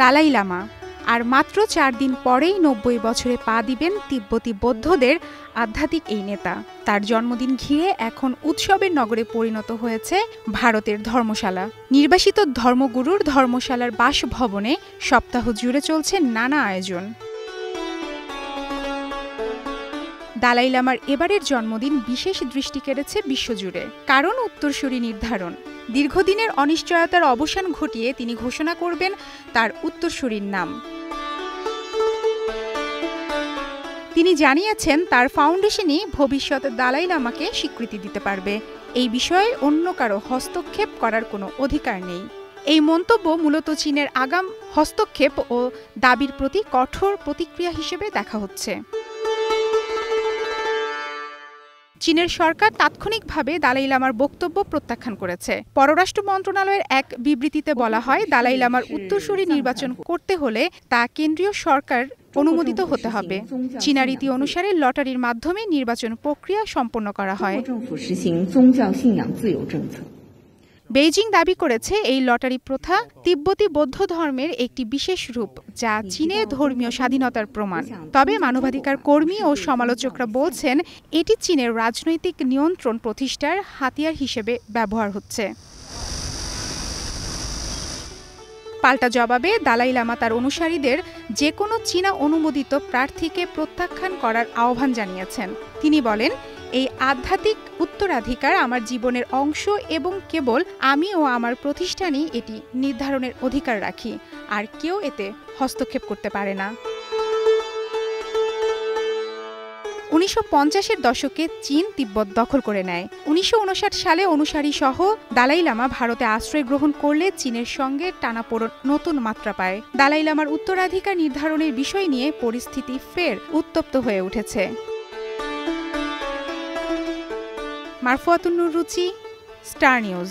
দালাই লামা। আর মাত্র 4 দিন পরেই 90 বছরে পা দিবেন তিব্বতী বৌদ্ধদের আধ্যাত্মিক এই নেতা। তার জন্মদিন ঘিরে এখন উৎসবের নগরে পরিণত হয়েছে ভারতের ধর্মশালা। নির্বাসিত ধর্মগুরুর ধর্মশালার বাসভবনে সপ্তাহ জুড়ে চলছে নানা আয়োজন। দালাই লামার এবারের জন্মদিন বিশেষ দৃষ্টি কেড়েছে বিশ্বজুড়ে। কারণ উত্তরসূরি নির্ধারণ। দীর্ঘদিনের অনিশ্চয়তার অবসান ঘটিয়ে তিনি ঘোষণা করবেন তার উত্তরসূরির নাম। তিনি জানিয়েছেন তার ফাউন্ডেশনই ভবিষ্যতে দালাই লামাকে স্বীকৃতি দিতে পারবে। এই বিষয়ে অন্য কারো হস্তক্ষেপ করার কোনো অধিকার নেই। এই মন্তব্য মূলত চীনের আগাম হস্তক্ষেপ ও দাবির প্রতি কঠোর প্রতিক্রিয়া হিসেবে দেখা হচ্ছে। চীনের সরকার তাৎক্ষণিকভাবে দালাই লামার বক্তব্য প্রত্যাখ্যান করেছে। পররাষ্ট্র মন্ত্রণালয়ের এক বিবৃতিতে বলা হয়, দালাই লামার উত্তরসূরি নির্বাচন করতে হলে তা কেন্দ্রীয় সরকার অনুমোদিত হতে হবে। চীনা রীতি অনুসারে লটারির মাধ্যমে নির্বাচন প্রক্রিয়া সম্পন্ন করা হয়। বেইজিং দাবি করেছে এই লটারি প্রথা তিব্বতী বৌদ্ধ ধর্মের একটি বিশেষ রূপ, যা চীনের ধর্মীয় স্বাধীনতার প্রমাণ। তবে মানবাধিকার কর্মী ও সমালোচকরা বলছেন এটি চীনের রাজনৈতিক নিয়ন্ত্রণ প্রতিষ্ঠার হাতিয়ার হিসেবে ব্যবহার হচ্ছে। পাল্টা জবাবে দালাই লামা তার অনুসারীদের যে কোনো চীনা অনুমোদিত প্রার্থীকে প্রত্যাখ্যান করার আহ্বান জানিয়েছেন। তিনি বলেন, এই আধ্যাত্মিক উত্তরাধিকার আমার জীবনের অংশ এবং কেবল আমি ও আমার প্রতিষ্ঠানই এটি নির্ধারণের অধিকার রাখি, আর কেউ এতে হস্তক্ষেপ করতে পারে না। 1950-এর দশকে চীন তিব্বত দখল করে নেয়। 1959 সালে অনুসারী সহ দালাই লামা ভারতে আশ্রয় গ্রহণ করলে চীনের সঙ্গে টানাপোড়েন নতুন মাত্রা পায়। দালাই লামার উত্তরাধিকার নির্ধারণের বিষয় নিয়ে পরিস্থিতি ফের উত্তপ্ত হয়ে উঠেছে। মারফুয়াতুন নুর রুচি, স্টার নিউজ।